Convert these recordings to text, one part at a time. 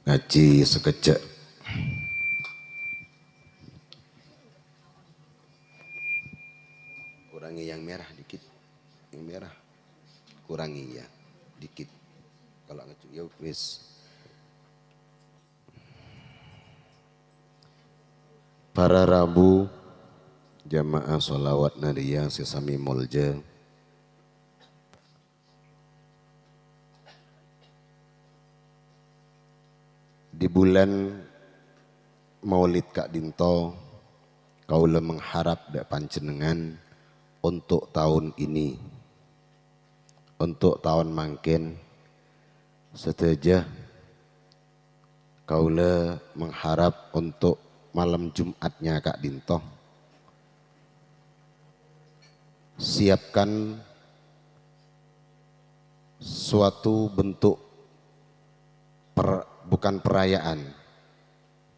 Ngaji sekejap. Kurangi yang merah dikit. Yang merah. Kurangi ya dikit. Kalau ngaji ya wis. Para Rabu jamaah sholawat naria sesami molja. Di bulan Maulid Kak Dinto, kaula mengharap dak panjenengan untuk tahun ini, untuk tahun mangkin, seteja kaula mengharap untuk malam Jumatnya Kak Dinto, siapkan suatu bentuk bukan perayaan,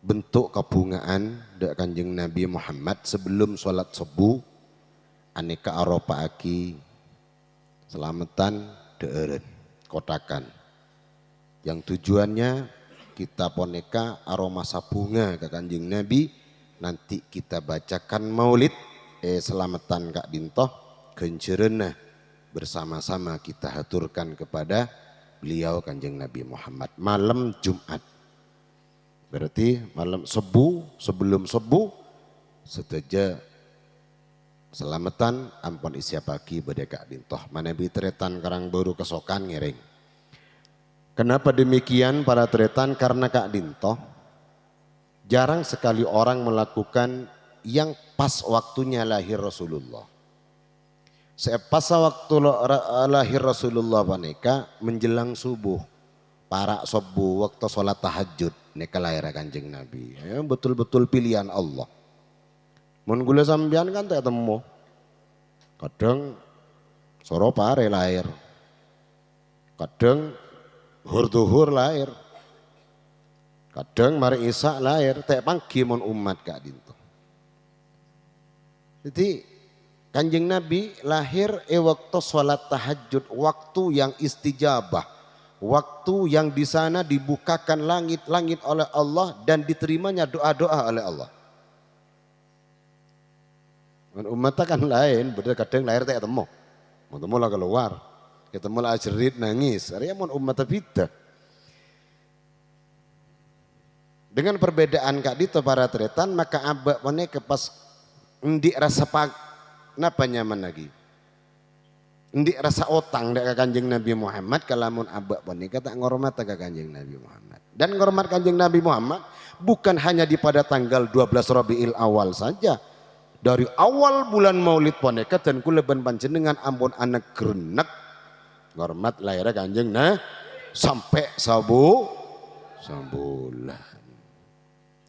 bentuk kebungaan dak Kanjeng Nabi Muhammad sebelum sholat subuh, aneka aropa aki selamatan deeren kotakan, yang tujuannya kita poneka aroma sabunga ke Kanjeng Nabi, nanti kita bacakan maulid selamatan Kak Dintoh gencerena bersama-sama kita haturkan kepada beliau Kanjeng Nabi Muhammad malam Jumat. Berarti malam subuh, sebelum subuh seteja selamatan ampun isya pagi pada Kak Dintoh manabi tretan karang baru kesokan ngiring. Kenapa demikian para tretan? Karena Kak Dintoh jarang sekali orang melakukan yang pas waktunya lahir Rasulullah. Pas waktu lahir Rasulullah paneka menjelang subuh, para subuh waktu sholat tahajud neka lahir Kanjeng Nabi. Ya, betul-betul pilihan Allah. Mun gula sambian kan tak temu. Kadang soro pare lahir. Kadang hur-duhur lahir. Kadang mari Isa lahir, tak panggi mun umat Kak Dinto. Jadi Kanjeng Nabi lahir waktu sholat tahajud, waktu yang istijabah, waktu yang di sana dibukakan langit-langit oleh Allah dan diterimanya doa-doa oleh Allah. Umat kan lain, beda kadang lahir tak ketemu, mau temu lah keluar, ketemu lah jerit nangis, area mau umat beda. Dengan perbedaan Kak Dito para tretan, maka abak mana kepas ndik rasa napa nyaman lagi? Ndik rasa otang dek Kanjeng Nabi Muhammad kalamun abak ponika tak ngormat ke Kanjeng Nabi Muhammad. Dan ngormat Kanjeng Nabi Muhammad bukan hanya di pada tanggal 12 Rabiul Awal saja. Dari awal bulan Maulid ponika dan kula ben panjenengan ampun anak grenek ngormat lahir Kanjeng nah sampai sebulan.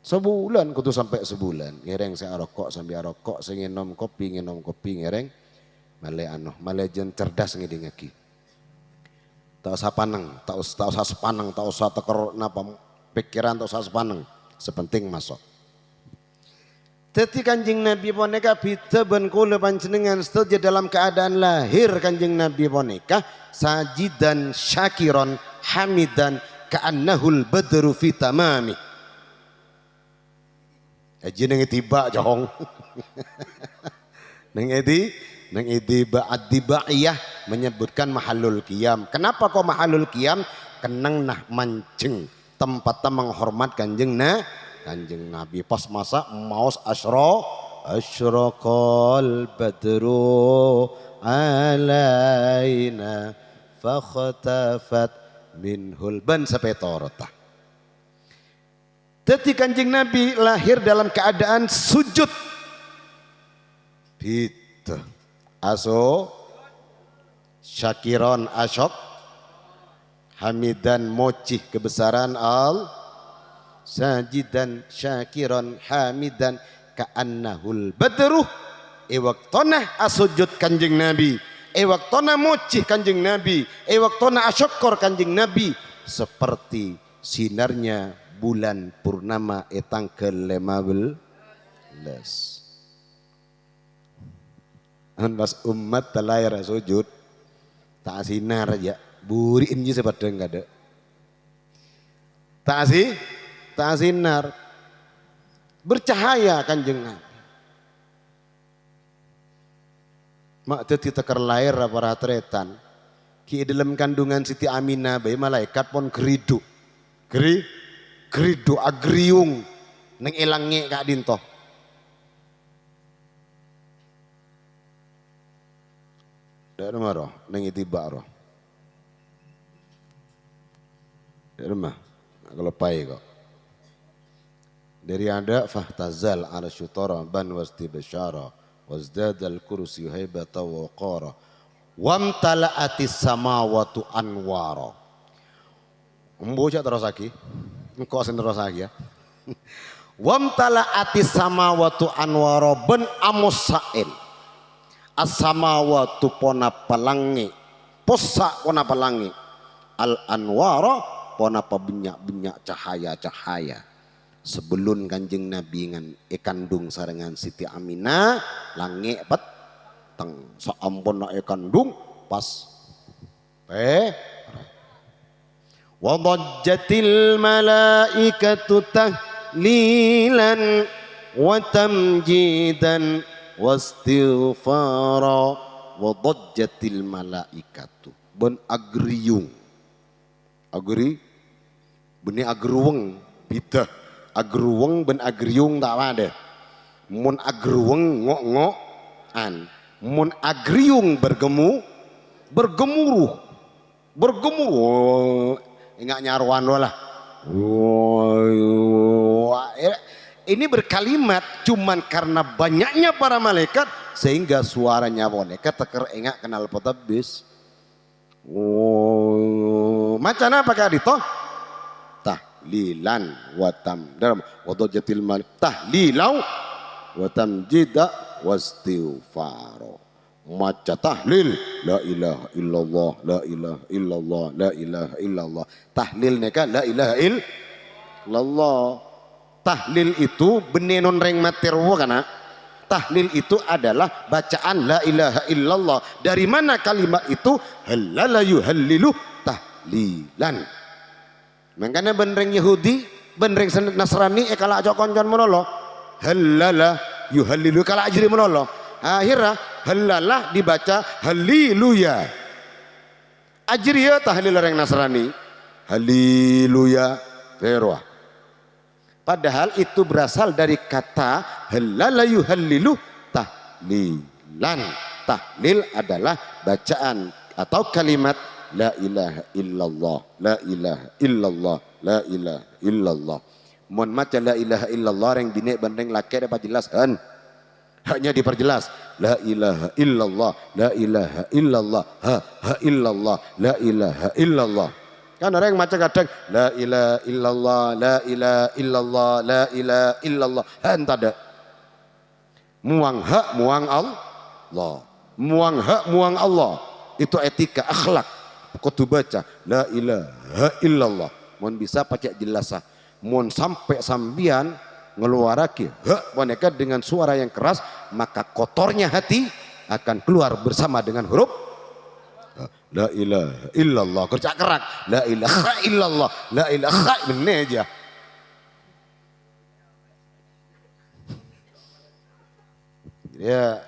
Sebulan kudu sampai sebulan. Ngereng saya rokok sambil rokok, saya ngenom kopi ngereng. Male jen cerdas ngidingaki. Tak usah paneng, tak usah sepaneng, tak usah teker napa pikiran, tak usah sepaneng. Sepenting masuk. Teti Kanjeng Nabi boneka bita ben kula panjenengan setuju dalam keadaan lahir Kanjeng Nabi boneka sajidan syakiron hamidan ka'annahul badru fi tamami. Aji neng tiba jong. Neng edi ba'addibaiyah menyebutkan mahalul qiyam. Kenapa kok mahalul qiyam? Kenang nah mancing tempatnya menghormat Kanjeng Nabi. Pas masa maus asyraqal badru alaina fakhtafat minhul ban sampai torotah. Jadi Kanjeng Nabi lahir dalam keadaan sujud. Gitu. Aso syakiron asyok hamidan mocih kebesaran al sajidan syakiron hamidan ka'annahul badruh waktona asujud Kanjeng Nabi waktona mocih Kanjeng Nabi waktona asyokor Kanjeng Nabi seperti sinarnya bulan purnama etang ke-15. Pas umat telayar sujud tak sinar ya buriin je sepadang kada. tak sinar. Bercahaya Kanjeng Nabi. Mak dadi teker lahir para tretan. Ki dalam kandungan Siti Aminah bayi malaikat pun geridu. Geridu agriung neng elange Kak Dinto. Dak rumah roh neng itibak roh. Dak rumah kelepai kok. Dari ada fahtazal arsyu taraban wastibasyara wazdadal kursi haibata wa qara wamtala'atis samawati anwara. Mbocak terus lagi. Engkau sen terus lagi ya. Wamtala'atis samawati anwara ben amusain. As-samawati pona palangi. Posa pona palangi. Al anwara pona benyak-benyak cahaya-cahaya. Sebelum Kanjeng Nabi ngan kandung sarengan Siti Aminah langi peteng saampun nak kandung pas wa dajjatil malaikatu tahlilan wa tamjidan wastighfara wa dajjatil malaikatu ben agriung beni agruweng bidah agruweng ben agriung tak ada. Mun agruweng ngok-ngokan. Mun agriung bergemuruh. Ingat nyaruan lah. Ini berkalimat cuman karena banyaknya para malaikat sehingga suaranya boneka teker enggak kenal potabis. Macam apa Kak Adito? Tahlilan watam dalam wadajatil mal tahlilau watam jida wastighfaro maca tahlil la ilaha illallah la ilaha illallah la ilaha illallah tahlil neka la ilaha illallah. Tahlil itu benenon reng materwo kana tahlil itu adalah bacaan la ilaha illallah. Dari mana kalimat itu halala yuhallilu tahlilan. Makanya benreng Yahudi, benreng Nasrani kalau aja konjon menolo, halala yuhallilu kalau ajri menolo. Akhirnya halala dibaca haliluya. Ajri ya tahlil orang Nasrani, haliluya terwa. Padahal itu berasal dari kata halala yuhallilu tahlilan. Tahlil adalah bacaan atau kalimat la ilaha illallah, la ilaha illallah, la ilaha illallah. Mohon maca la ilaha illallah yang bini bandeng laki dapat jelaskan. Haknya diperjelas. La ilaha illallah, la ilaha illallah, ha illallah, la ilaha illallah. Kan orang yang maca kadang la ilaha illallah, la ilaha illallah, la ilaha illallah. Entada. Muang hak, muang Allah. Muang hak, muang Allah. Itu etika, akhlak. Kutu baca la ilaha illallah. Mohon bisa pakai jelasah. Mohon sampai sambian ngeluarake hak boneka dengan suara yang keras, maka kotornya hati akan keluar bersama dengan huruf la ilaha illallah. Kerja kerak la ilaha illallah, la ilaha bener aja. Ya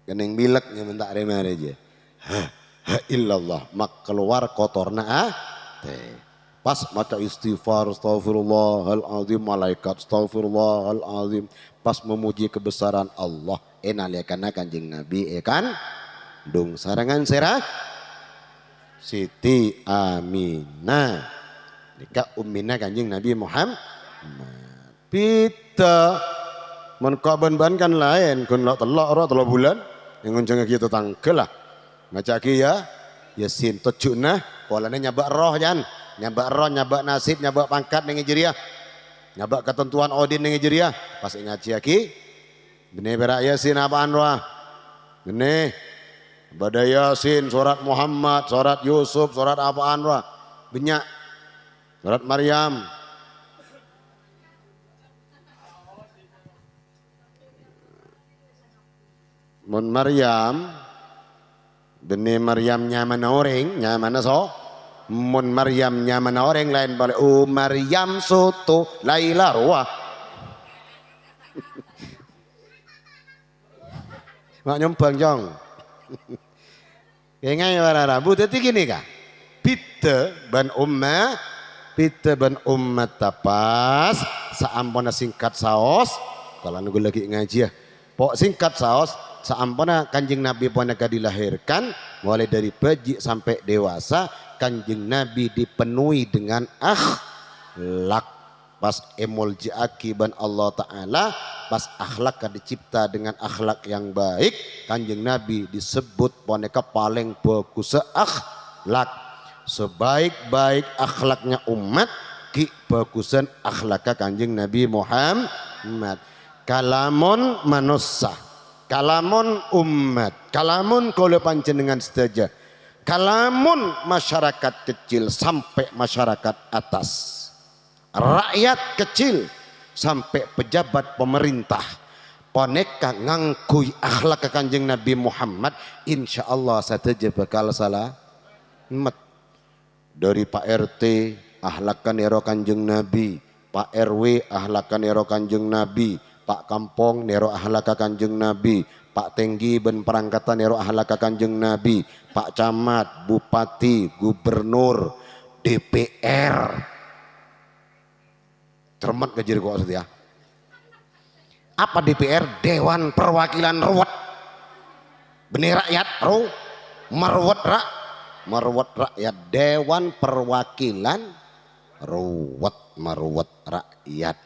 kening bileknya minta remeh aja. Illallah mak keluar kotorna pas maca istighfar astaghfirullahalazim malaikat astaghfirullahalazim pas memuji kebesaran Allah enaliakana Kanjeng Nabi kan dung sarangan serah Siti Aminah nikah ummina Kanjeng Nabi Muhammad pita men kaban-ban kan lain kun telok ora 3 bulan yang ngonceng kita tangkel lah maca ki ya Yasin tujuna polane nyabak roh jan nyabak roh nyabak nasib nyabak pangkat ning Hijriah nyabak ketentuan Odin ning Hijriah pas ngaji ki bene berak Yasin apaan roh bene badai Yasin surat Muhammad surat Yusuf surat apaan roh banyak surat Maryam mun Maryam bene Maryam nyaman orang nyaman so mun Maryamnya mana orang lain boleh Maryam soto Laila ruah mak nyumbang jong ngai warara bu dadi gini kah Pita ban ummat tapas saampona singkat saos kalau nunggu lagi ngaji ya pok singkat saos saampona kanjeng Nabi ponaka dilahirkan mulai dari bayi sampai dewasa kanjeng Nabi dipenuhi dengan akhlak pas emul jiaki ban Allah Ta'ala pas akhlak kan dicipta dengan akhlak yang baik kanjeng Nabi disebut poneka paling bagus akhlak sebaik-baik akhlaknya umat ki bagusan akhlaknya kanjeng Nabi Muhammad kalamun manusia kalamun umat kalamun kalau panjenengan saja kalamun masyarakat kecil sampai masyarakat atas rakyat kecil sampai pejabat pemerintah poneka ngangkui akhlak kanjeng Nabi Muhammad insya Allah saja bakal salah dari Pak RT akhlakan nero kanjeng Nabi Pak RW akhlakan nero kanjeng Nabi Pak Kampong nero akhlak kanjeng Nabi Pak Tenggi ben perangkatan nero akhlak kanjeng Nabi Pak Camat Bupati Gubernur DPR cermat ke jiri kok setia apa DPR Dewan Perwakilan Ruwet benih rakyat meruwet rakyat Dewan Perwakilan meruwet rakyat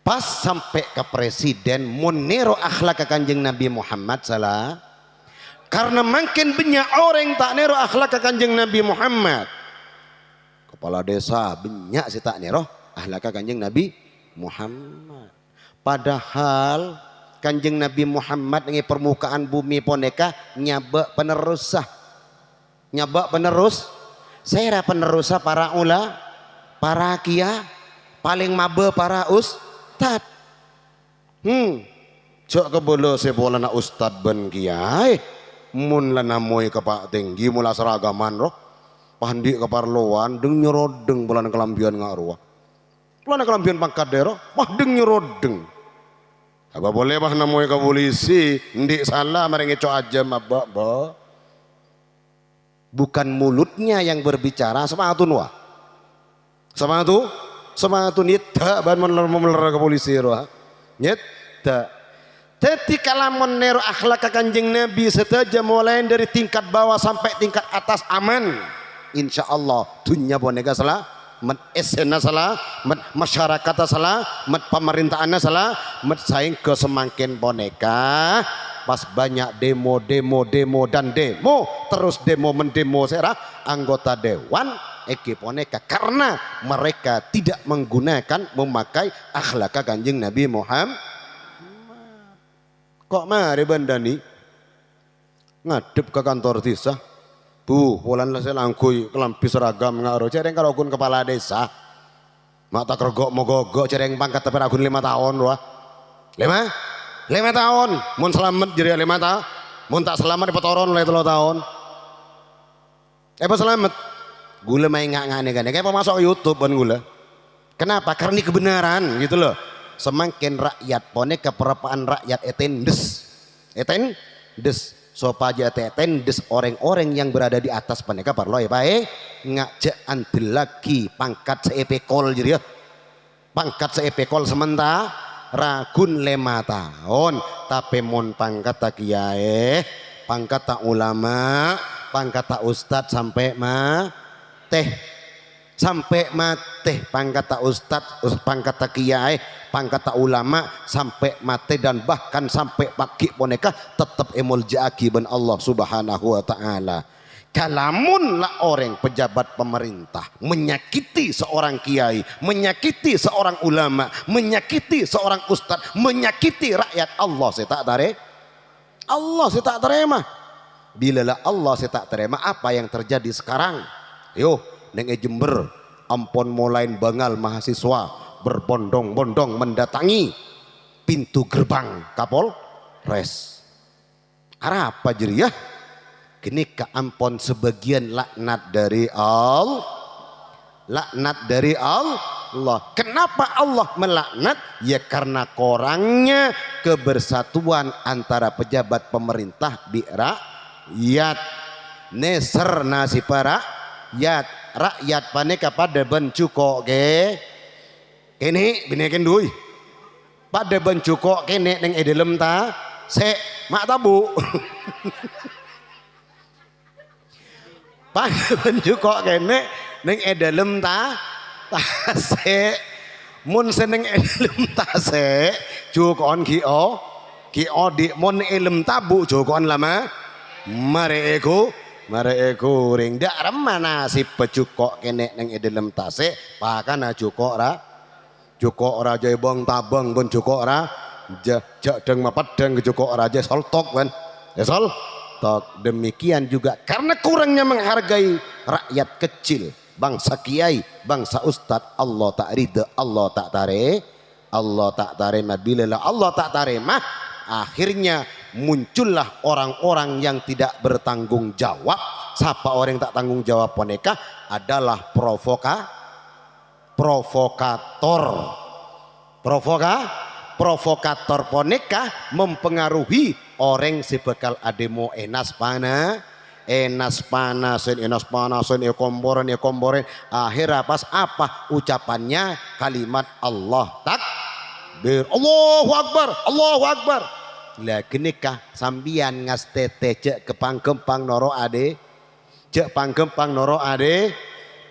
pas sampai ke presiden muniro akhlak kanjeng Nabi Muhammad salah karena makin banyak orang tak nero akhlak kanjeng Nabi Muhammad kepala desa banyak si tak nero akhlak kanjeng Nabi Muhammad padahal kanjeng Nabi Muhammad ngi permukaan bumi poneka nyabak penerus saya penerus para para kia paling mabe para ustad cok kebolo sebola na ustad ben kiai mun lana moy ke Pak Tinggi mula seragaman roh pandi keparloan deng nyerodeng bulan kelambian ngaruh bulan kelambian pangkat dero wah deng nyerodeng apa boleh bah namoy ke polisi ndik salah mereka cok aja mabak bukan mulutnya yang berbicara semangatun wah semangatun nyeta ban meler ke polisi roh nyeta jadi kalamun nero akhlak kanjeng Nabi setaja mulai dari tingkat bawah sampai tingkat atas aman insya Allah dunia boneka salah esena salah masyarakat salah pemerintahannya salah saing ke semakin boneka pas banyak demo dan demo terus demo mendemo serah anggota dewan boneka karena mereka tidak memakai akhlak kanjeng Nabi Muhammad kok mari bandani ngadep ke kantor desa bu bulan lah saya langkui kelampi seragam ngaruh cereng karokun kepala desa mata kergok mogok cereng pangkat tapi agun 5 tahun wah 5 tahun mun selamat jadi 5 tahun mun tak selamat di petoron oleh 3 tahun apa selamat gula main ngak kayak apa masuk ke YouTube kan gula kenapa karena ini kebenaran gitu loh semakin rakyat poneka perapaan rakyat etendes sopaja etendes orang-orang yang berada di atas poneka parlo ya baik ngajak antil lagi pangkat seepekol jadi ya pangkat seepekol sementara ragun 5 tahun tapi mon pangkat tak kiai pangkat tak ulama pangkat tak ustad sampai mate pangkat tak ustad pangkat tak kiai pangkat tak ulama sampai mate dan bahkan sampai pagi boneka tetap emul jaki ben Allah Subhanahu wa taala kalamun lah orang pejabat pemerintah menyakiti seorang kiai menyakiti seorang ulama menyakiti seorang ustad menyakiti rakyat Allah saya tak terima bila lah Allah saya tak terima apa yang terjadi sekarang yo neng Jember ampon mulai bangal mahasiswa berbondong-bondong mendatangi pintu gerbang Kapolres. Apa jadi ya? Kini keampon sebagian laknat dari Allah. Laknat dari Allah. Kenapa Allah melaknat? Ya karena kurangnya kebersatuan antara pejabat pemerintah di rakyat. Neser nasi para rakyat paneka pada bencuko ke kini binekin duy pada bencuko kene neng edelem ta se mak tabu pada bencuko kene neng edelem ta se mun seneng edelem ta se cukon kio di mun elem tabu cukon lama Mareku ring dak remana si pecukok kene neng edelem tase pakana cukok raja bong tabang pun cukok ra jadeng mapadeng cukok raja soltok kan ya sol tok. Demikian juga karena kurangnya menghargai rakyat kecil, bangsa kiai, bangsa ustad, Allah tak ridha, Allah tak taremah. Bila Allah tak taremah, akhirnya muncullah orang-orang yang tidak bertanggung jawab. Siapa orang yang tak tanggung jawab poneka adalah provokator poneka mempengaruhi orang sebekal ademo enas panasen komboren akhirnya pas apa ucapannya kalimat Allah takbir Allahu Akbar lah kenikah sambian ngas tete cek kepang-kempang noro ade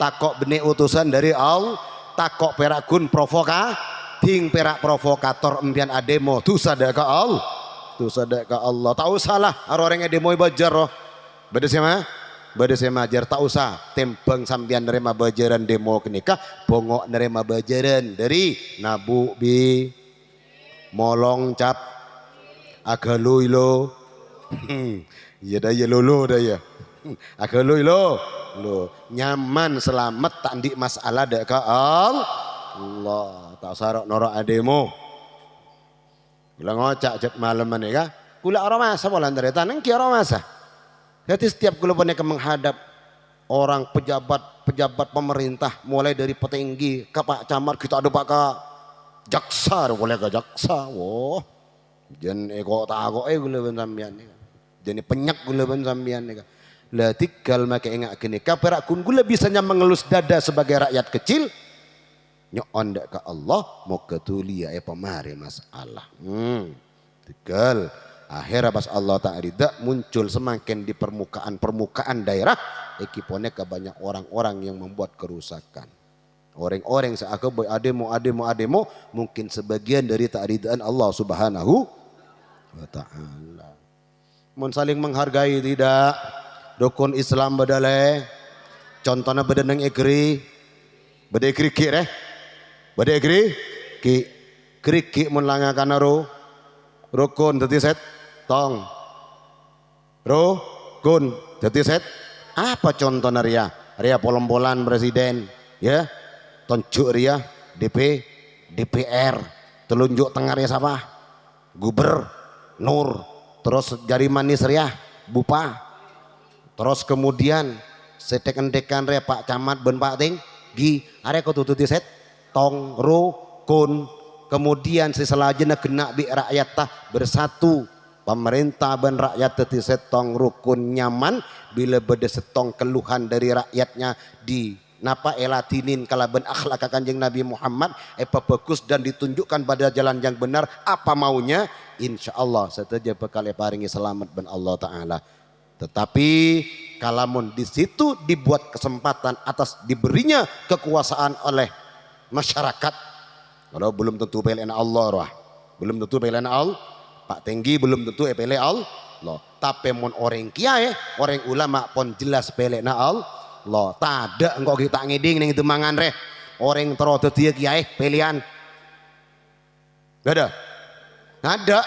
takok benih utusan dari Allah takok perak gun ting perak provokator empian ademo tu sadaka Allah tak usah lah orang yang demo bajar roh beda sema ajar tak usah tempeng sambian nerima bajaran demo kenikah bongok nerima bajaran dari nabu bi molong cap agalui lo iya dah ya lolo dah ya agalui lo nyaman selamat tak di masalah dak ka Allah tak sarok norok ademo kula ngocak jet malaman ya kula orang masa bolan deretan nang ki orang masa jadi setiap kula boneka menghadap orang pejabat pemerintah mulai dari petinggi ke Pak Camat kita ada Pak jaksa boleh ke jaksa wah jen eko tako gula ben sampean jadi penyak gula ben sampean lah tinggal make engak kene kaperak kun gula bisanya mengelus dada sebagai rakyat kecil nyon dak ke Allah mau ketulia pemari masalah tinggal akhirnya pas Allah tak ridha muncul semakin di permukaan daerah ekipone ke banyak orang-orang yang membuat kerusakan orang-orang seakan boy ademo mungkin sebagian dari ta'ridaan Allah Subhanahu wa ta'ala. Mun saling menghargai tidak dukun Islam badale contohnya bedeneng egri bade kriki kriki mun langakan rukun dadi set tong rukun dadi set apa contohnya ria polom-polan presiden ya tonjuk ria DPR telunjuk tengah ria siapa Nur terus jari manis ria bupa terus kemudian setek-endekan ria Pak Camat ben Pak Tinggi area kau tututi set tong rukun kemudian seselajana kena bi rakyat tah bersatu pemerintah ben rakyat teti setong rukun nyaman bila beda setong keluhan dari rakyatnya di napa elatinin kalaban akhlak kanjeng Nabi Muhammad bagus dan ditunjukkan pada jalan yang benar apa maunya insyaallah sateja bekal paringi selamat ben Allah taala. Tetapi kalamun di situ dibuat kesempatan atas diberinya kekuasaan oleh masyarakat kalau belum tentu PLN Allah roh belum tentu PLN Allah Pak Tinggi belum tentu PLN Allah tapi mon orang kiai orang ulama pon jelas PLN Allah loh tada engkau kita ngiding ning itu mangan reh orang terus dia kiai pilihan gak ada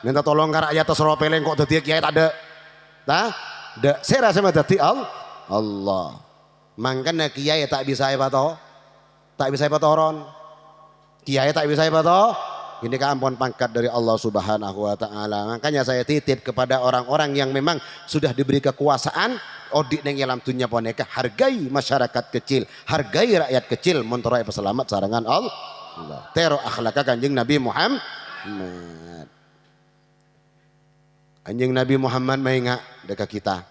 minta tolong ke rakyat terus roh pilihan kok dia kiai tak ada saya rasa dadi Allah mangkana kiai tak bisa apa toh ron kiai tak bisa apa toh ini kan ampun pangkat dari Allah Subhanahu wa taala. Makanya saya titip kepada orang-orang yang memang sudah diberi kekuasaan odik neng alam dunia poneka, hargai masyarakat kecil, hargai rakyat kecil, montorai peselamat sarangan Allah. Tero akhlaka Kanjeng Nabi Muhammad. Kanjeng Nabi Muhammad maingat dekat kita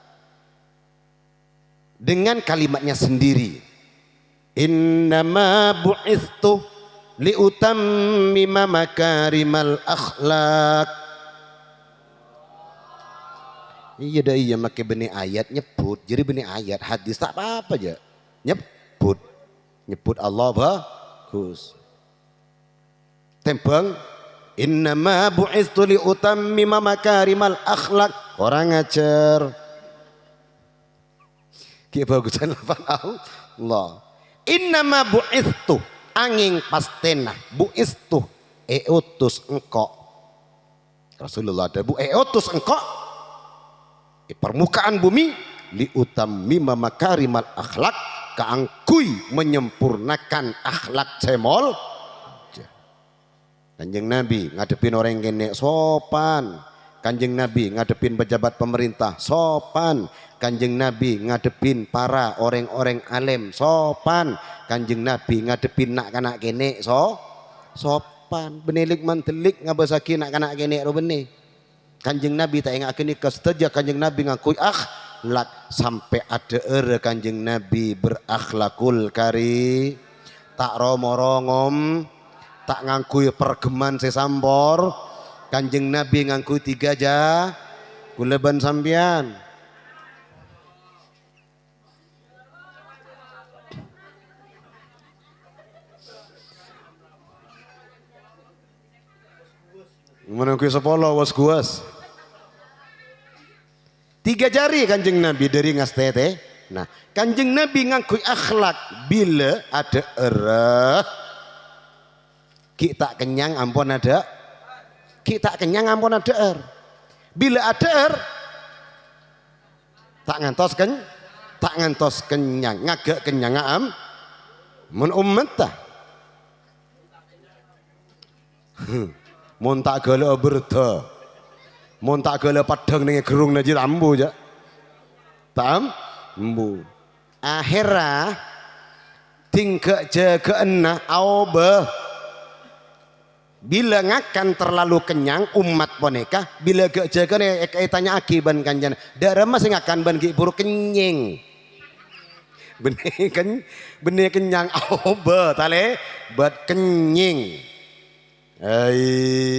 dengan kalimatnya sendiri. Innama bu'ithtu liutammima makarimal akhlak. Iya dah iya make benih ayat nyebut, jadi benih ayat hadis tak apa-apa aja. Nyebut Allah bagus. Tembang innama bu'ithtu liutammima makarimal akhlak. Orang ngajar. Ki bagusan lafal Allah. Innama bu'ithtu angin pastena bu'ithtu utus engkau. Rasulullah ada utus engkau di permukaan bumi liutammima makarimal akhlak, kaangkui menyempurnakan akhlak cemol. Kanjeng Nabi ngadepin orang kene sopan. Kanjeng Nabi ngadepin pejabat pemerintah sopan. Kanjeng Nabi ngadepin para orang-orang alim sopan. Kanjeng Nabi ngadepin nak kanak kene sopan. Benelik mantelik ngabasaki nak kanak kene ro benih. Kanjeng Nabi tak ingat kini keseteja. Kanjeng Nabi ngakui akhlak sampai ada Kanjeng Nabi berakhlakul kari, tak romorongom, tak ngangkui pergeman sesampor. Kanjeng Nabi ngangkui 3 kuleban sambian. Menunggu sepolo was guas. 3 jari Kanjeng Nabi dari ngastete. Nah, Kanjeng Nabi ngakui akhlak bila ada kita kenyang ampun ada. Kita kenyang ampun ada bila ada tak ngantos kenyang ngagak kenyang mun ummat tah. Mun tak gale berda, mun tak gale padang ning gerung naji tambu ja. Tambu. Akhirah tingke jaga enah aubah. Bila ngakan terlalu kenyang umat boneka, bila gak jaga nih kaitannya akiban kanjan. Darah masih ngakan ban ki buruk kenying. Benih kenyang aubah tale buat kenying.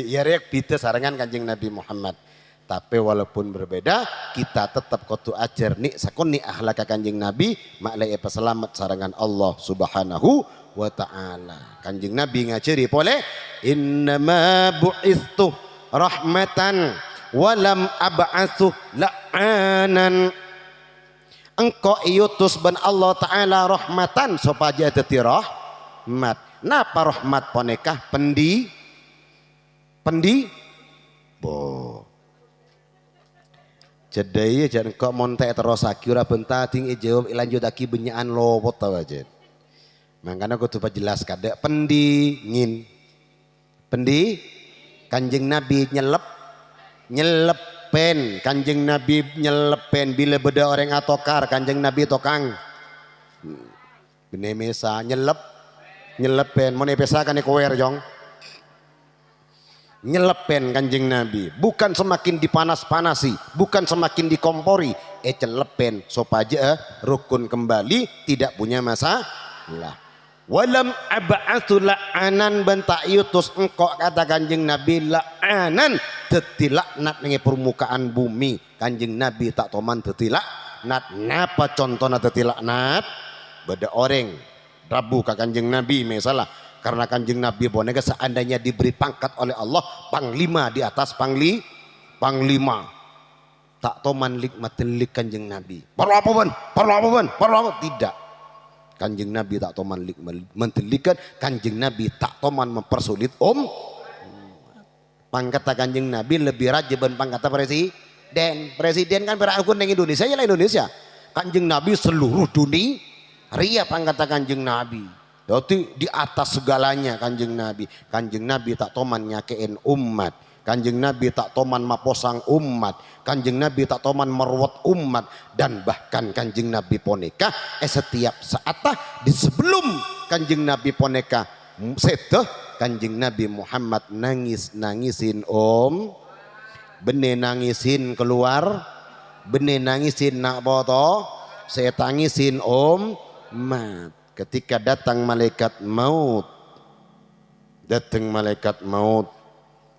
Ya rek bida sarangan Kanjeng Nabi Muhammad. Tapi walaupun berbeda kita tetap kudu ajar nih sakon nih akhlak Kanjeng Nabi maklai peselamat sarangan Allah Subhanahu wa ta'ala. Kanjeng Nabi ngajari boleh innama bu'ithtu rahmatan walam ab'atsu la'anan. Engkau iutus ban Allah ta'ala rahmatan supaya dadi rahmat. Napa rahmat ponekah pendi bo jadai jangan kok montek terus aki ora benta ting jawab lanjut aki benyaan lopot tau aja. Makanya aku coba jelas kada pendingin Kanjeng Nabi nyelepen Kanjeng Nabi nyelepen bila beda orang atokar Kanjeng Nabi tokang benih mesa nyelepen mau nepesa kan ekower jong nyelepen Kanjeng Nabi bukan semakin dipanas-panasi bukan semakin dikompori celepen supaya rukun kembali tidak punya masalah. Walam ab'atsu la'anan banta yutus engkau kata Kanjeng Nabi la'anan dadi laknat ning permukaan bumi. Kanjeng Nabi tak toman dadi laknat. Napa contohna dadi laknat? Beda orang rabu ka Kanjeng Nabi misalnya karena Kanjeng Nabi boneka seandainya diberi pangkat oleh Allah panglima di atas panglima tak toman likmatil lik Kanjeng Nabi perlu apa tidak. Kanjeng Nabi tak toman mentelikan Kanjeng Nabi tak toman mempersulit pangkat Kanjeng Nabi lebih rajaban pangkat presiden kan berakun dengan Indonesia ya Indonesia. Kanjeng Nabi seluruh dunia ria pangkat Kanjeng Nabi Berarti di atas segalanya Kanjeng Nabi. Kanjeng Nabi tak toman nyakein umat. Kanjeng Nabi tak toman maposang umat. Kanjeng Nabi tak toman meruat umat. Dan bahkan Kanjeng Nabi poneka setiap saat di sebelum Kanjeng Nabi poneka seteh Kanjeng Nabi Muhammad nangisin bene nangisin keluar, bene nangisin nak boto, saya tangisin mat. Ketika datang malaikat maut,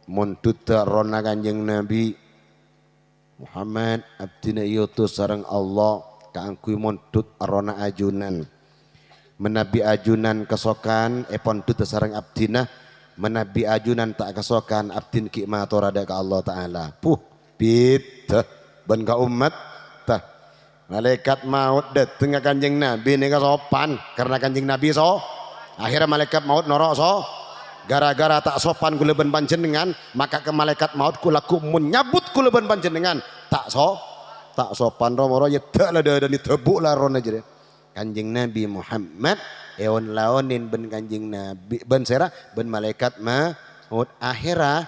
muntuta rona Kanjeng Nabi Muhammad abdina yutus sareng Allah kaangkui muntut rona ajunan menabi ajunan kesokan epon tuta sareng abdina menabi ajunan tak kesokan abdin ki matur ada ke Allah Ta'ala pit ben ka umat tah malaikat maut dateng ke Kanjeng Nabi ini sopan karena Kanjeng Nabi akhirnya malaikat maut norok gara-gara tak sopan kuleben panjenengan maka ke malaikat maut kulaku menyabut kuleben panjenengan tak sopan romoro ya tak lah dan ditebuk lah ron aja deh. Kanjeng Nabi Muhammad eon laonin ben Kanjeng Nabi ben serah ben malaikat maut akhirnya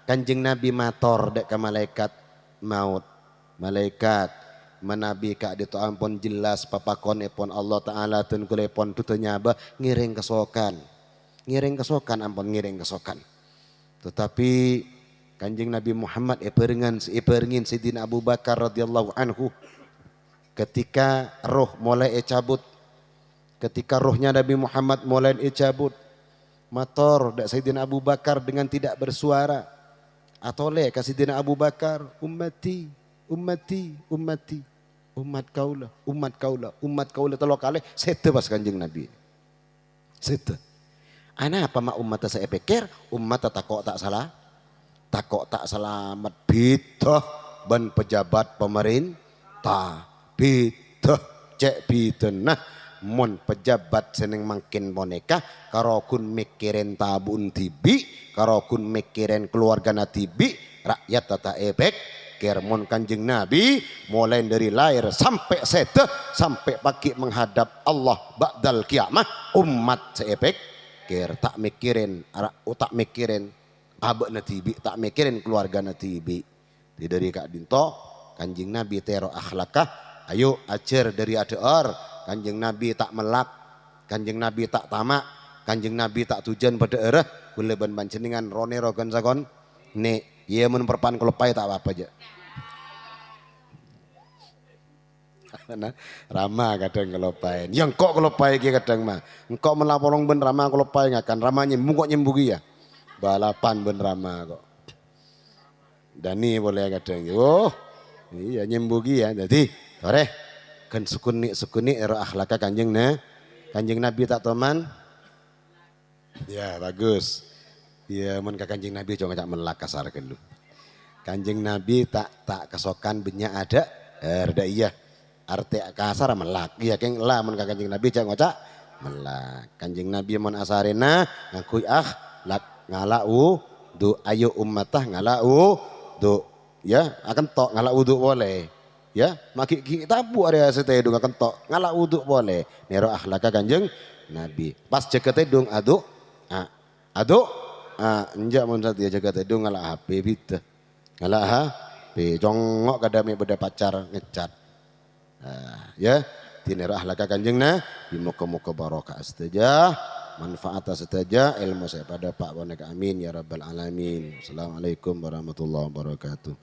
Kanjeng Nabi mator dek ke malaikat maut malaikat menabi kak itu ampun jelas papakon epon Allah Ta'ala ten kulepon tutunya bah ngiring kesokan ampun ngiring kesokan tetapi Kanjeng Nabi Muhammad eperingin Sidina Abu Bakar radhiyallahu anhu ketika roh mulai cabut ketika rohnya Nabi Muhammad mulai cabut mator dak Sayyidina Abu Bakar dengan tidak bersuara atau le ka Sayyidina Abu Bakar ummati umat kaulah telo kali sete pas Kanjeng Nabi sete ana apa mak umat saya pikir umat takok tak selamat bidah ban pejabat pemerintah bidah cek bidenah mun pejabat seneng makin boneka karo kun mikirin tabun tibi karo kun mikirin keluarga na tibi rakyat tata ebek kermon Kanjeng Nabi mulai dari lahir sampai seteh sampai pagi menghadap Allah ba'dal kiamah umat seepek ker tak mikirin abek na tibi tak mikirin keluarga na tibi dari Kak Dinto Kanjeng Nabi tero akhlakah ayo ajar dari adear Kanjeng Nabi tak melak Kanjeng Nabi tak tamak Kanjeng Nabi tak tujuan pada ereh kuleban panjenengan rone rogan sakon nek iya mun perpan kelopai tak apa aja. Nah, Rama kadang kelopain. Yang kok kelopai ki kadang mah. Engkau melaporong ben Rama kelopai ngakan Ramanya mungkok nyembugi ya. Balapan ben Rama kok. Dani boleh kadang. Oh, iya nyembugi ya. Jadi, sore kan sukuni ero akhlaka Kanjeng Nabi tak teman. Ya, bagus. Ya mun ka Kanjeng Nabi coba ngajak melak kasar lu. Kanjeng Nabi tak kesokan benya ada iya arti kasar melak iya keng lah mun ka Kanjeng Nabi cak ngocak melak Kanjeng Nabi mun asarena ngakui lak ngalau du ayo ummatah ngalau du ya akan tok ngalau wudu boleh ya maki kita bu area setedu akan tok ngalau wudu boleh nero akhlaka Kanjeng Nabi pas jeket edung aduk enjak mun dia jaga tedung ngalah HP bita. Ngalah HP jongok kadame beda pacar ngecat. Ya, tinera ahlaka Kanjeng Nabi muka-muka barokah saja, manfaat saja ilmu saya pada Pak Boneka amin ya rabbal alamin. Assalamualaikum warahmatullahi wabarakatuh.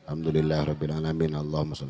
Alhamdulillah rabbil alamin. Allahumma sholli